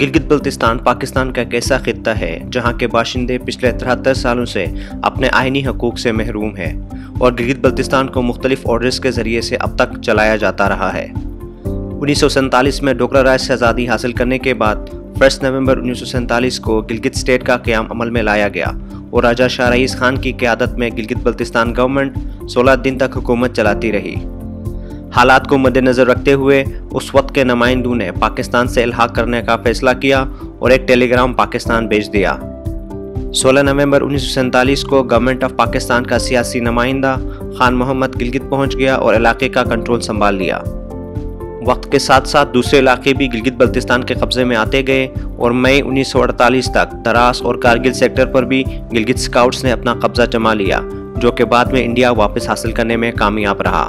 گلگت بلتستان پاکستان کا ایک ایسا خطہ ہے جہاں کے باشندے پچھلے 73 سالوں سے اپنے آئینی حقوق سے محروم ہیں اور گلگت بلتستان کو مختلف آرڈرز کے ذریعے سے اب تک چلایا جاتا رہا ہے۔ 1947 میں ڈوگرا رائج سے آزادی حاصل کرنے کے بعد 1 نومبر 1947 کو گلگت اسٹیٹ کا قیام عمل میں لایا گیا اور راجہ شاہ رئیس خان کی قیادت میں گلگت بلتستان گورنمنٹ 16 دن تک حکومت چلاتی رہی۔ حالات کو مد نظر رکھتے ہوئے اس وقت کے نمائندوں نے پاکستان سے الحاق کرنے کا فیصلہ کیا اور ایک ٹیلی گرام پاکستان بھیج دیا۔ 16 نومبر 1947 کو گورنمنٹ آف پاکستان کا سیاسی نمائندہ خان محمد گلگت پہنچ گیا اور علاقے کا کنٹرول سنبھال لیا۔ وقت کے ساتھ ساتھ دوسرے علاقے بھی گلگت بلتستان کے قبضے میں آتے گئے اور مئی 1948 تک دراس اور کارگل سیکٹر پر بھی گلگت سکاؤٹس نے اپنا قبضہ جما لیا، جو کہ بعد میں انڈیا واپس حاصل کرنے میں کامیاب رہا۔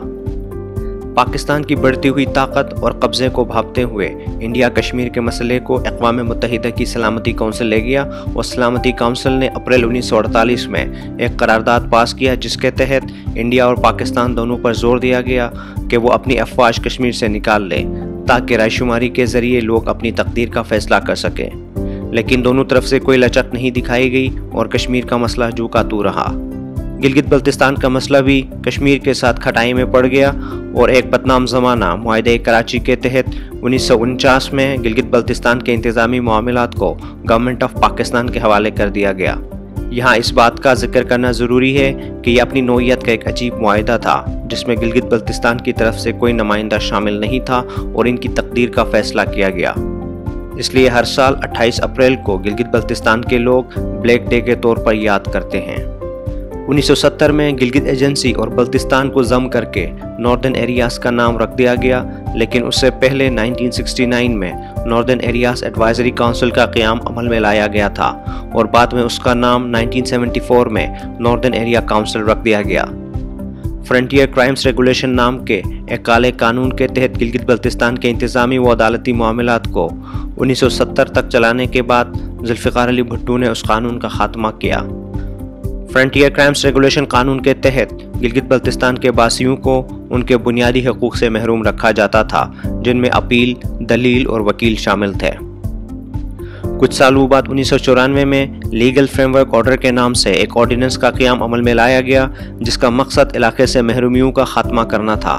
پاکستان کی بڑھتی ہوئی طاقت اور قبضے کو بھانپتے ہوئے انڈیا کشمیر کے مسئلے کو اقوام متحدہ کی سلامتی کونسل لے گیا اور سلامتی کونسل نے اپریل 1948 میں ایک قرارداد پاس کیا جس کے تحت انڈیا اور پاکستان دونوں پر زور دیا گیا کہ وہ اپنی افواج کشمیر سے نکال لیں تاکہ رائے شماری کے ذریعے لوگ اپنی تقدیر کا فیصلہ کر سکیں، لیکن دونوں طرف سے کوئی لچک نہیں دکھائی گئی اور کشمیر کا مسئلہ جو کا تو رہا۔ گلگت بلتستان کا مسئلہ بھی کشمیر کے ساتھ کھٹائی میں پڑ گیا اور ایک بدنام زمانہ معاہدہ کراچی کے تحت 1949 میں گلگت بلتستان کے انتظامی معاملات کو گورنمنٹ آف پاکستان کے حوالے کر دیا گیا۔ یہاں اس بات کا ذکر کرنا ضروری ہے کہ یہ اپنی نوعیت کا ایک عجیب معاہدہ تھا جس میں گلگت بلتستان کی طرف سے کوئی نمائندہ شامل نہیں تھا اور ان کی تقدیر کا فیصلہ کیا گیا۔ اس لیے ہر سال 28 اپریل کو گلگت بلتستان کے لوگ بلیک ڈے کے طور پر یاد کرتے ہیں۔ 1970 میں گلگت ایجنسی اور بلتستان کو ضم کر کے ناردرن ایریاز کا نام رکھ دیا گیا، لیکن اس سے پہلے 1969 میں ناردرن ایریاز ایڈوائزری کونسل کا قیام عمل میں لایا گیا تھا اور بعد میں اس کا نام 1974 میں ناردرن ایریا کونسل رکھ دیا گیا۔ فرنٹیئر کرائمز ریگولیشن نام کے ایک کالے قانون کے تحت گلگت بلتستان کے انتظامی و عدالتی معاملات کو 1970 تک چلانے کے بعد ذوالفقار علی بھٹو نے اس قانون کا خاتمہ کیا۔ فرنٹیئر کرائمز ریگولیشن قانون کے تحت گلگت بلتستان کے باسیوں کو ان کے بنیادی حقوق سے محروم رکھا جاتا تھا، جن میں اپیل، دلیل اور وکیل شامل تھے۔ کچھ سالوں بعد 1994 میں لیگل فریم ورک آرڈر کے نام سے ایک آرڈیننس کا قیام عمل میں لایا گیا جس کا مقصد علاقے سے محرومیوں کا خاتمہ کرنا تھا،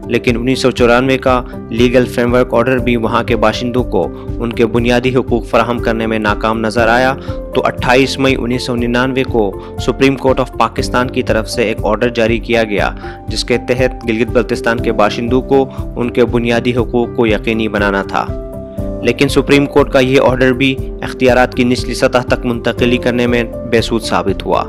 لیکن 1994 کا لیگل فریم ورک آرڈر بھی وہاں کے باشندوں کو ان کے بنیادی حقوق فراہم کرنے میں ناکام نظر آیا، تو 28 مئی 1999 کو سپریم کورٹ آف پاکستان کی طرف سے ایک آرڈر جاری کیا گیا جس کے تحت گلگت بلتستان کے باشندوں کو ان کے بنیادی حقوق کو یقینی بنانا تھا، لیکن سپریم کورٹ کا یہ آرڈر بھی اختیارات کی نچلی سطح تک منتقلی کرنے میں بے سود ثابت ہوا۔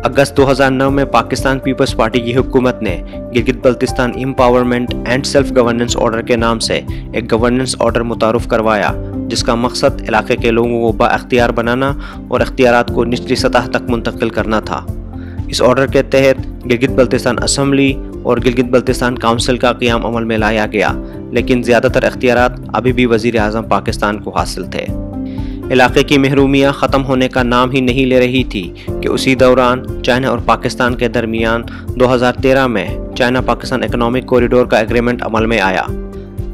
اگست 2009 میں پاکستان پیپلز پارٹی کی حکومت نے Gilgit Baltistan empowerment and self governance order کے نام سے ایک گورننس آرڈر متعارف کروایا جس کا مقصد علاقے کے لوگوں کو با اختیار بنانا اور اختیارات کو نچلی سطح تک منتقل کرنا تھا۔ اس آرڈر کے تحت گلگت بلتستان اسمبلی اور گلگت بلتستان کونسل کا قیام عمل میں لایا گیا، لیکن زیادہ تر اختیارات ابھی بھی وزیر اعظم پاکستان کو حاصل تھے۔ علاقے کی محرومیاں ختم ہونے کا نام ہی نہیں لے رہی تھی کہ اسی دوران چائنا اور پاکستان کے درمیان 2013 میں چائنا پاکستان اکنامک کوریڈور کا ایگریمنٹ عمل میں آیا۔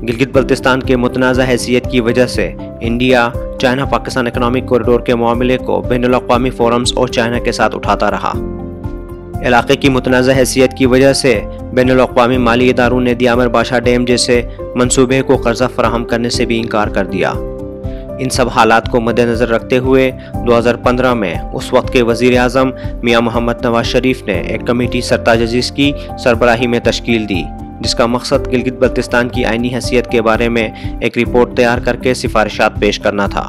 گلگت بلتستان کے متنازع حیثیت کی وجہ سے India China Pakistan economic corridor کے معاملے کو بین الاقوامی فورمز اور چائنا کے ساتھ اٹھاتا رہا۔ علاقے کی متنازع حیثیت کی وجہ سے بین الاقوامی مالی اداروں نے دیامر بادشاہ ڈیم جیسے منصوبے کو قرضہ فراہم کرنے سے بھی انکار کر دیا۔ ان سب حالات کو مد نظر رکھتے ہوئے 2015 میں اس وقت کے وزیر اعظم میاں محمد نواز شریف نے ایک کمیٹی سرتاج عزیز کی سربراہی میں تشکیل دی جس کا مقصد گلگت بلتستان کی آئینی حیثیت کے بارے میں ایک رپورٹ تیار کر کے سفارشات پیش کرنا تھا۔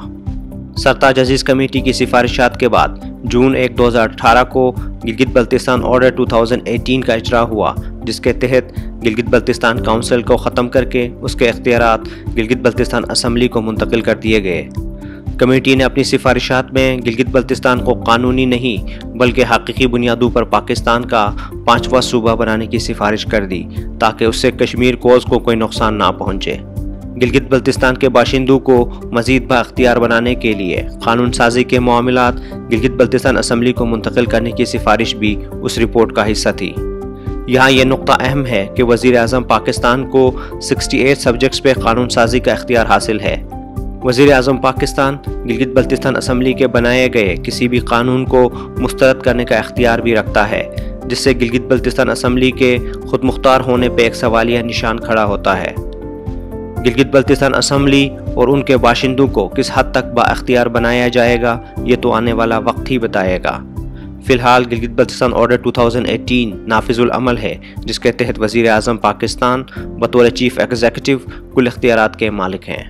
سرتاج عزیز کمیٹی کی سفارشات کے بعد جون 2018 کو گلگت بلتستان آرڈر 2018 کا اجرا ہوا جس کے تحت گلگت بلتستان کونسل کو ختم کر کے اس کے اختیارات گلگت بلتستان اسمبلی کو منتقل کر دیے گئے۔ کمیٹی نے اپنی سفارشات میں گلگت بلتستان کو قانونی نہیں بلکہ حقیقی بنیادوں پر پاکستان کا 5واں صوبہ بنانے کی سفارش کر دی تاکہ اس سے کشمیر کوز کو کوئی نقصان نہ پہنچے۔ گلگت بلتستان کے باشندوں کو مزید با اختیار بنانے کے لیے قانون سازی کے معاملات گلگت بلتستان اسمبلی کو منتقل کرنے کی سفارش بھی اس رپورٹ کا حصہ تھی۔ یہاں یہ نقطہ اہم ہے کہ وزیر اعظم پاکستان کو 68 سبجیکٹس پہ قانون سازی کا اختیار حاصل ہے۔ وزیر اعظم پاکستان گلگت بلتستان اسمبلی کے بنائے گئے کسی بھی قانون کو مسترد کرنے کا اختیار بھی رکھتا ہے، جس سے گلگت بلتستان اسمبلی کے خود مختار ہونے پہ ایک سوالیہ نشان کھڑا ہوتا ہے۔ گلگت بلتستان اسمبلی اور ان کے باشندوں کو کس حد تک با اختیار بنایا جائے گا، یہ تو آنے والا وقت ہی بتائے گا۔ فی الحال گلگت بلتستان آرڈر 2018 نافذ العمل ہے، جس کے تحت وزیر اعظم پاکستان بطور چیف ایگزیکٹو کل اختیارات کے مالک ہیں۔